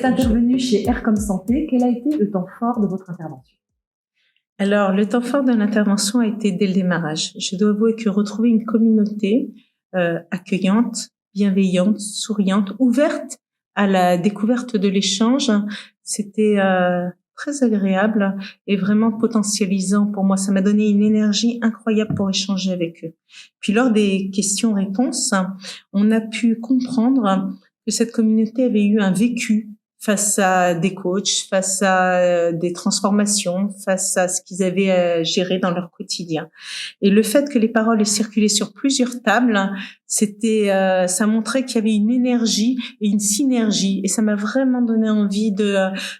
êtes intervenu chez Aircom Santé. Quel a été le temps fort de votre intervention? Alors, le temps fort de l'intervention a été dès le démarrage. Je dois avouer que retrouver une communauté accueillante, bienveillante, souriante, ouverte à la découverte de l'échange, c'était très agréable et vraiment potentialisant pour moi. Ça m'a donné une énergie incroyable pour échanger avec eux. Puis lors des questions-réponses, on a pu comprendre que cette communauté avait eu un vécu face à des coachs, face à des transformations, face à ce qu'ils avaient à gérer dans leur quotidien. Et le fait que les paroles aient circulé sur plusieurs tables, ça montrait qu'il y avait une énergie et une synergie. Et ça m'a vraiment donné envie de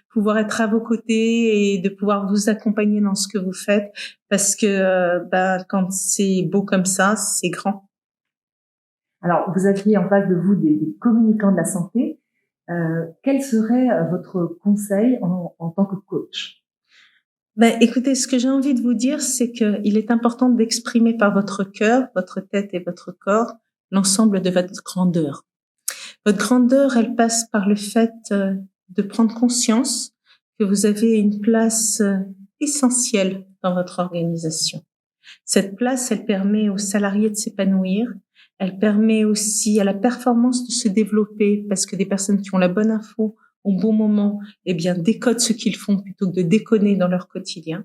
pouvoir être à vos côtés et de pouvoir vous accompagner dans ce que vous faites, parce que quand c'est beau comme ça, c'est grand. Alors, vous aviez en face de vous des communicants de la santé. Quel serait votre conseil en tant que coach? Écoutez, ce que j'ai envie de vous dire, c'est qu'il est important d'exprimer par votre cœur, votre tête et votre corps l'ensemble de votre grandeur. Votre grandeur, elle passe par le fait de prendre conscience que vous avez une place essentielle dans votre organisation. Cette place, elle permet aux salariés de s'épanouir. Elle permet aussi à la performance de se développer, parce que des personnes qui ont la bonne info au bon moment, décodent ce qu'ils font plutôt que de déconner dans leur quotidien.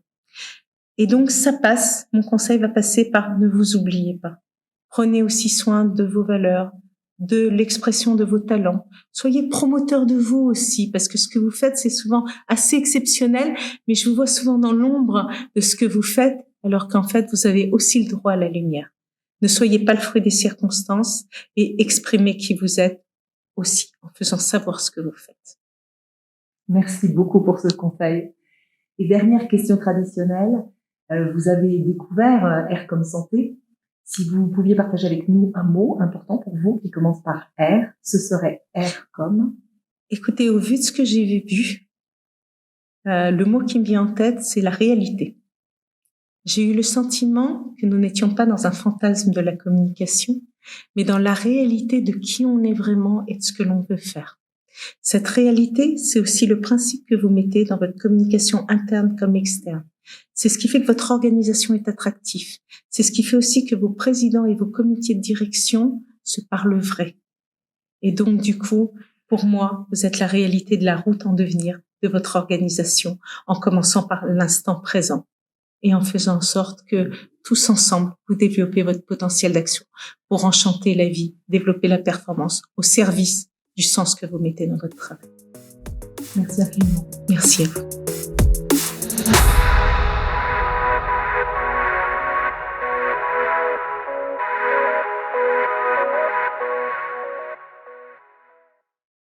Et donc, ça passe. Mon conseil va passer par ne vous oubliez pas. Prenez aussi soin de vos valeurs, de l'expression de vos talents. Soyez promoteur de vous aussi, parce que ce que vous faites, c'est souvent assez exceptionnel, mais je vous vois souvent dans l'ombre de ce que vous faites, alors qu'en fait, vous avez aussi le droit à la lumière. Ne soyez pas le fruit des circonstances et exprimez qui vous êtes aussi en faisant savoir ce que vous faites. Merci beaucoup pour ce conseil. Et dernière question traditionnelle, vous avez découvert Aircom Santé. Si vous pouviez partager avec nous un mot important pour vous qui commence par R, ce serait Aircom. Écoutez, au vu de ce que j'ai vu, le mot qui me vient en tête, c'est la réalité. J'ai eu le sentiment que nous n'étions pas dans un fantasme de la communication, mais dans la réalité de qui on est vraiment et de ce que l'on veut faire. Cette réalité, c'est aussi le principe que vous mettez dans votre communication interne comme externe. C'est ce qui fait que votre organisation est attractive. C'est ce qui fait aussi que vos présidents et vos comités de direction se parlent vrai. Et donc, du coup, pour moi, vous êtes la réalité de la route en devenir de votre organisation, en commençant par l'instant présent et en faisant en sorte que tous ensemble, vous développez votre potentiel d'action pour enchanter la vie, développer la performance au service du sens que vous mettez dans votre travail. Merci infiniment. Merci à vous.